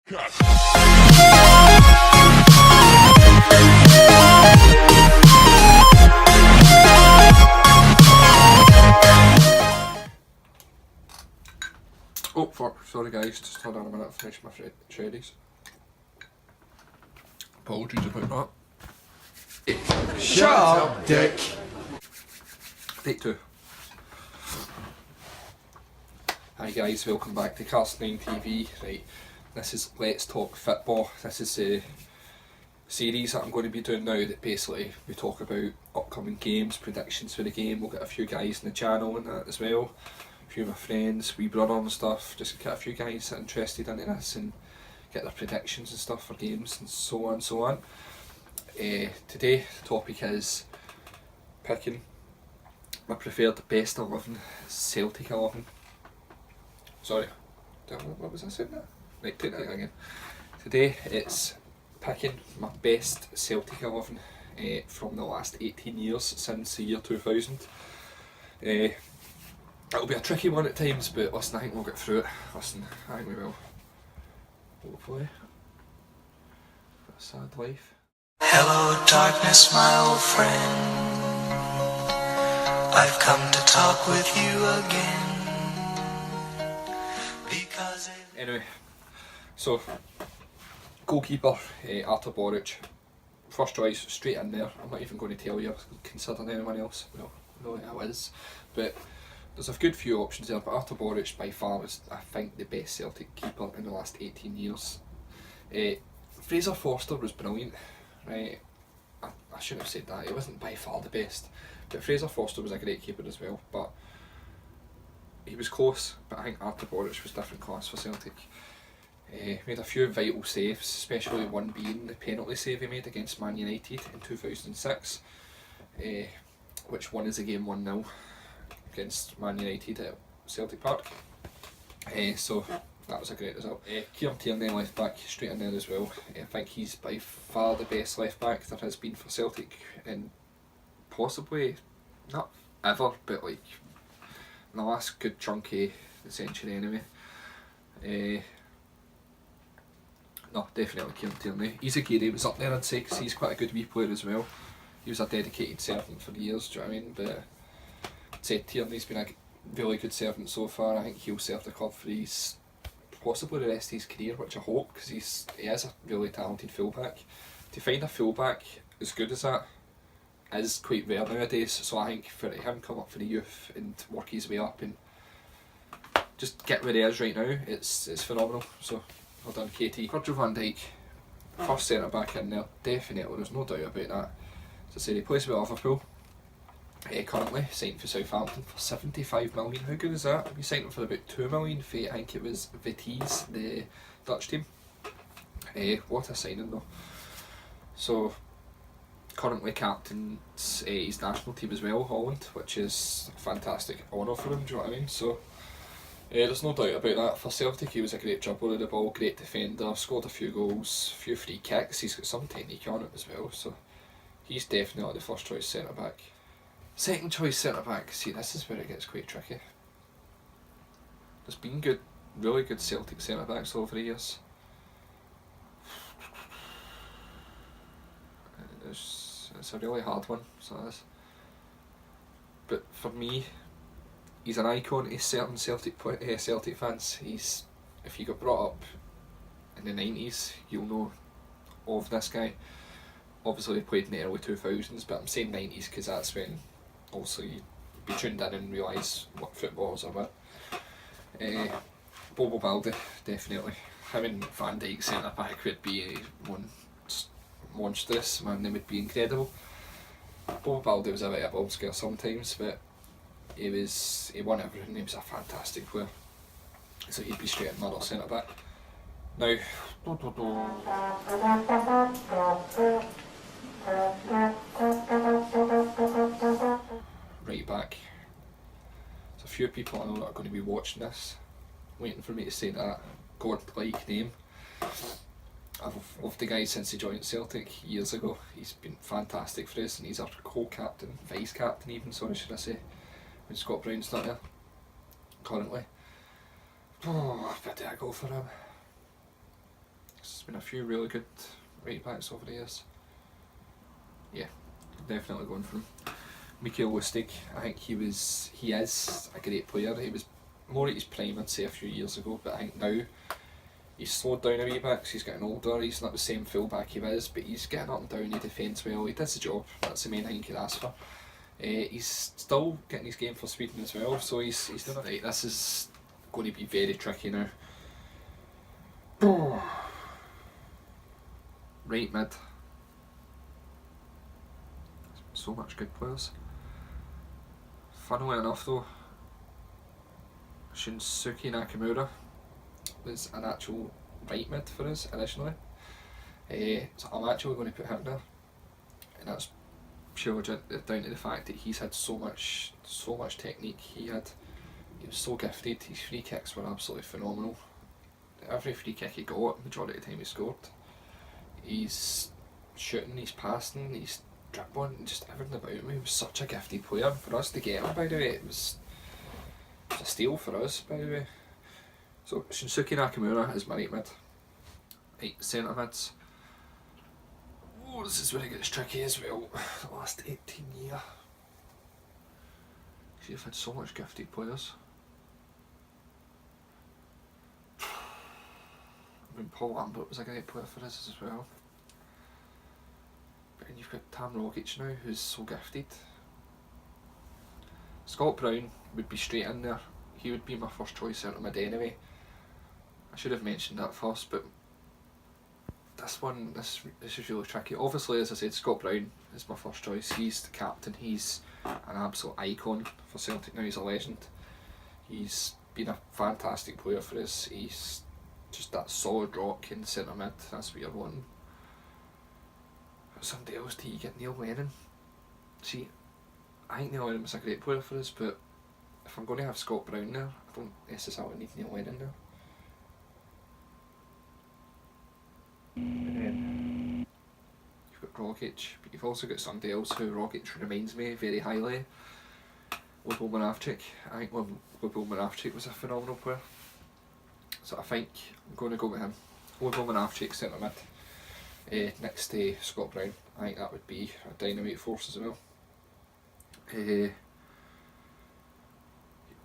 Oh fuck, sorry guys, just hold on a minute, finish my shreddies. Apologies about that. Shut up, Dick! Take two. Hi guys, welcome back to Cast9 TV. Right, this is Let's Talk Football. This is a series that I'm going to be doing now that basically we talk about upcoming games, predictions for the game. We'll get a few guys in the channel and that as well. A few of my friends, wee brother and stuff, just get a few guys that are interested in this and get their predictions and stuff for games and so on and so on. Today the topic is picking my preferred best 11 Celtic 11. Sorry, what was I saying there? Right, take that again. Today it's picking my best Celtic 11 from the last 18 years since the year 2000. It'll be a tricky one at times, but listen, I think we'll get through it. Listen, I think we will. Hopefully. A sad life. Hello darkness, my old friend. I've come to talk with you again. Because Anyway, so goalkeeper Artur Boruc. First choice, straight in there. I'm not even going to tell you, considering anyone else. Well, no, it is. But there's a good few options there, but Artur Boruc by far is, I think, the best Celtic keeper in the last 18 years. Fraser Forster was brilliant, right? I shouldn't have said that, he wasn't by far the best, but Fraser Forster was a great keeper as well, but he was close, but I think Artur Boruc was different class for Celtic. Made a few vital saves, especially one being the penalty save he made against Man United in 2006, which won us the game 1-0 against Man United at Celtic Park. So that was a great result. Tierney left back, straight in there as well. I think he's by far the best left back there has been for Celtic, and possibly, not ever, but like in the last good chunk of the century anyway. No, definitely Tierney. Izagiri was up there, I'd say, because he's quite a good wee player as well. He was a dedicated servant for years, do you know what I mean? But I'd say Tierney's been a really good servant so far. I think he'll serve the club for his possibly the rest of his career, which I hope, because he is a really talented fullback. To find a fullback as good as that is quite rare nowadays, so I think for him come up for the youth and work his way up and just get where he is right now, it's phenomenal. So well done, Katie. Virgil van Dijk, first centre back in there, definitely, there's no doubt about that. As I say, he plays with Liverpool. Currently signed for Southampton for 75 million. How good is that? We signed him for about 2 million for, I think it was Vitesse, the Dutch team. What a signing though. So currently captains his national team as well, Holland, which is a fantastic honour for him, do you know what I mean? So there's no doubt about that. For Celtic, he was a great dribbler of the ball, great defender, scored a few goals, a few free kicks. He's got some technique on it as well, so he's definitely the first choice centre back. Second choice centre back, see, this is where it gets quite tricky. There's been good, really good Celtic centre backs over the years. It's a really hard one, so it is. But for me, he's an icon to certain Celtic fans. If you got brought up in the 90s, you'll know of this guy. Obviously he played in the early 2000s, but I'm saying 90s because that's when also you'd be tuned in and realise what footballers are about. Balde, definitely. Him and Van Dijk centre back would be monstrous, man, they would be incredible. Balde was a bit of a ball scare sometimes, but he won everything, he was a fantastic player. So he'd be straight in middle centre back. Now, right back. There's a few people I know that are going to be watching this, waiting for me to say that god-like name. I've loved the guy since he joined Celtic years ago. He's been fantastic for us, and he's our co-captain, vice-captain even, sorry should I say, when Scott Brown's not there currently. Oh, but did I go for him? been a few really good right backs over the years. Yeah, definitely going for him. Lustig, I think he is a great player. He was more at his prime, I'd say, a few years ago, but I think now he's slowed down a wee bit because he's getting older. He's not the same fullback he was, but he's getting up and down, he defends well, he does the job. That's the main thing you could ask for. He's still getting his game for Sweden as well, so he's doing it right. This is going to be very tricky now. Right mid. So much good players. Funnily enough though, Shinsuke Nakamura was an actual right mid for us initially. So I'm actually going to put him there, and that's purely down to the fact that he's had so much technique. He was so gifted. His free kicks were absolutely phenomenal. Every free kick he got, majority of the time he scored. He's shooting, he's passing, he's dribbling, just everything about him. He was such a gifted player. For us to get him, by the way, it was a steal for us, by the way. So Shinsuke Nakamura is my right mid. Right, centre mids. Oh, this is where it gets tricky as well. The last 18 years. You've had so much gifted players. I mean, Paul Lambert was a great player for us as well. But then you've got Rodgers now, who's so gifted. Scott Brown would be straight in there. He would be my first choice centre mid anyway. I should have mentioned that first, but this is really tricky. Obviously, as I said, Scott Brown is my first choice. He's the captain. He's an absolute icon for Celtic now. He's a legend. He's been a fantastic player for us. He's just that solid rock in the centre mid. That's what you're wanting. Somebody else, do you get Neil Lennon? See, I think Neil Lennon was a great player for us, but if I'm going to have Scott Brown there, I don't necessarily need Neil Lennon there. And then you've got Rodgers, but you've also got somebody else who Rodgers reminds me very highly. Moravcik. I think Moravcik was a phenomenal player. So I think I'm going to go with him. Moravcik centre mid. Next to Scott Brown. I think that would be a dynamite force as well.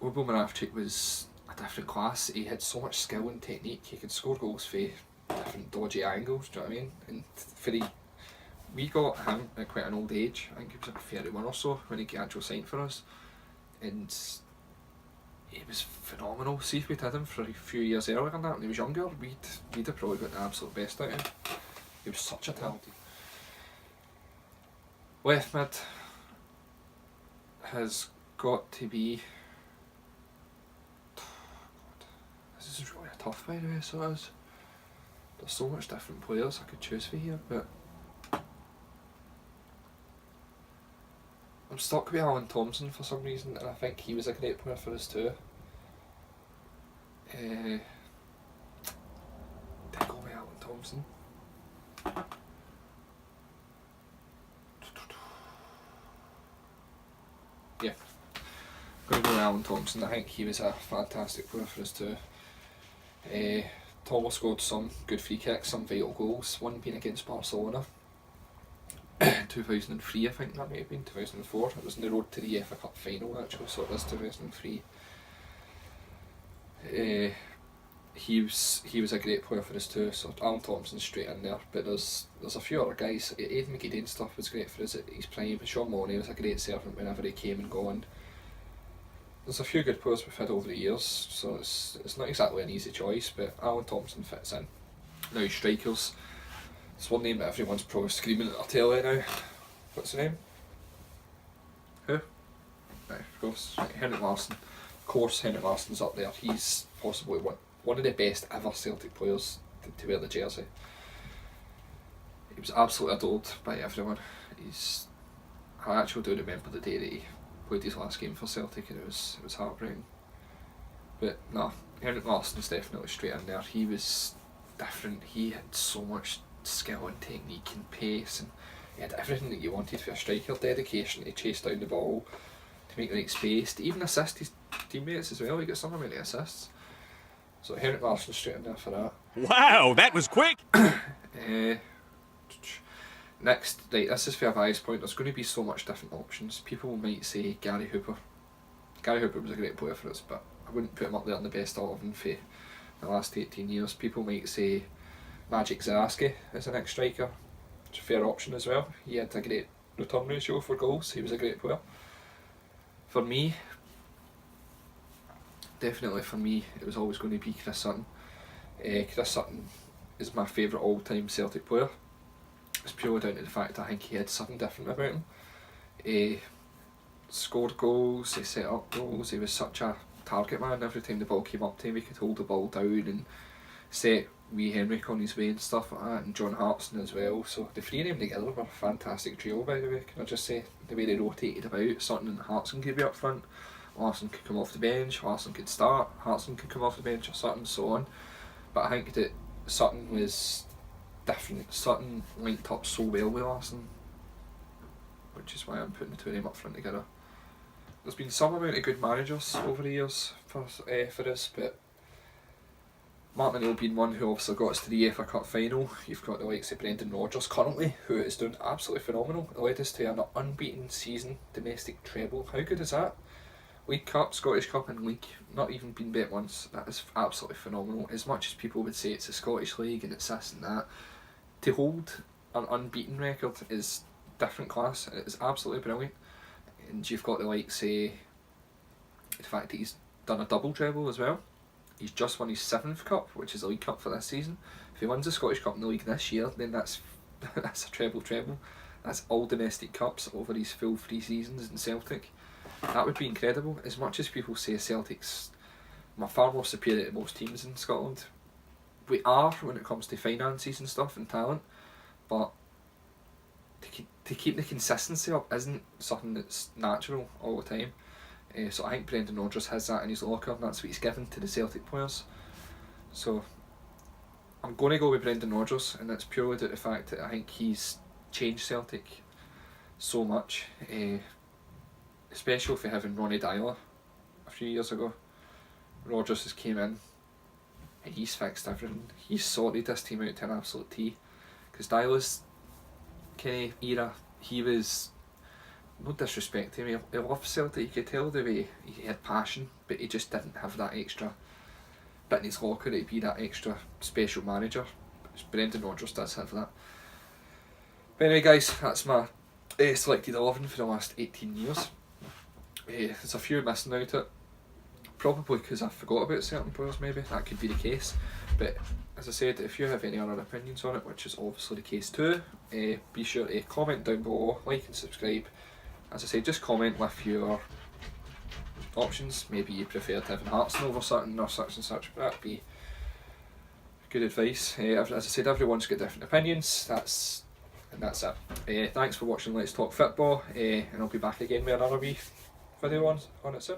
Moravcik was a different class. He had so much skill and technique. He could score goals for different dodgy angles, do you know what I mean? And we got him at quite an old age. I think he was like 31 or so when he actually signed for us. And he was phenomenal. See if we'd had him for a few years earlier than that when he was younger, we'd have probably got the absolute best out of him. He was such a talented. Left mid has got to be. This is really tough, by the way, so it is. There's so much different players I could choose for here, but I'm stuck with Alan Thompson for some reason, and I think he was a great player for us too. Did I go with Alan Thompson? Yeah, I'm going to go with Alan Thompson. I think he was a fantastic player for us too. Thomas scored some good free kicks, some vital goals, one being against Barcelona. 2003 I think that may have been, 2004. It was on the road to the FA Cup final actually, so it was 2003. He was a great player for us too, so Alan Thompson's straight in there, but there's a few other guys. Aidan McGeady and stuff was great for us at his prime. Sean Money was a great servant whenever he came and gone. There's a few good players we've had over the years, so it's not exactly an easy choice, but Alan Thompson fits in. Now strikers, it's one name that everyone's probably screaming at their telly now. What's the name? Who? No, of course, Henrik Larsson. Of course Henrik Larsson's up there. He's possibly one of the best ever Celtic players to wear the jersey. He was absolutely adored by everyone. I actually do remember the day that he played his last game for Celtic, and it was heartbreaking. But no, Henrik Larsson's definitely straight in there. He was different. He had so much skill and technique and pace, and he had everything that you wanted for a striker. Dedication to chase down the ball, to make the right space, to even assist his teammates as well. He got some amount of assists. So Henrik Larsson straight in there for that. Wow, that was quick! Next, right, this is for a bias point. There's going to be so much different options. People might say Gary Hooper. Gary Hooper was a great player for us, but I wouldn't put him up there in the best 11 for the last 18 years. People might say Magic Zaraski is the next striker. It's a fair option as well. He had a great return ratio for goals. He was a great player. For me, definitely for me, it was always going to be Chris Sutton. Chris Sutton is my favourite all-time Celtic player. It's purely down to the fact that I think he had something different about him. He scored goals, he set up goals, he was such a target man. Every time the ball came up to him, he could hold the ball down and set wee Henrik on his way and stuff like that, and John Hartson as well. So the three of them together were a fantastic trio, by the way. Can I just say, the way they rotated about, Sutton and Hartson could be up front, Larsson could come off the bench, Larsson could start, Hartson could come off the bench or Sutton, so on. But I think that Sutton was different. Sutton linked up so well with Larsson, which is why I'm putting the two of them up front together. There's been some amount of good managers over the years for us, but Martin O'Neill being one who obviously got us to the UEFA Cup final. You've got the likes of Brendan Rodgers currently, who is doing absolutely phenomenal. It led us to an unbeaten season, domestic treble. How good is that? League Cup, Scottish Cup and League, not even been bet once. That is absolutely phenomenal. As much as people would say it's a Scottish League and it's this and that, to hold an unbeaten record is different class. It is absolutely brilliant. And you've got the likes say the fact that he's done a double treble as well. He's just won his 7th cup, which is a League Cup for this season. If he wins the Scottish Cup in the league this year, then that's a treble. That's all domestic cups over his full 3 seasons in Celtic. That would be incredible. As much as people say Celtic's far more superior to most teams in Scotland, we are when it comes to finances and stuff and talent, but to keep the consistency up isn't something that's natural all the time. So I think Brendan Rodgers has that in his locker, and that's what he's given to the Celtic players. So I'm going to go with Brendan Rodgers, and that's purely due to the fact that I think he's changed Celtic so much, especially for having Ronnie Dyler a few years ago. Rodgers has came in and he's fixed everything. He's sorted this team out to an absolute T. Because Dyler's kind of era, he was, no disrespect to him, he loved Celtic. You could tell the way he had passion, but he just didn't have that extra bit in his locker to be that extra special manager. Brendan Rodgers does have that. But anyway guys, that's my selected 11 for the last 18 years. There's a few missing out it, probably because I forgot about certain players, maybe, that could be the case. But as I said, if you have any other opinions on it, which is obviously the case too, be sure to comment down below, like and subscribe. As I said, just comment with your options. Maybe you preferred having Hartson over Sutton or such and such, but that'd be good advice. As I said, everyone's got different opinions, that's it. Thanks for watching Let's Talk Football, and I'll be back again with another wee video on it soon.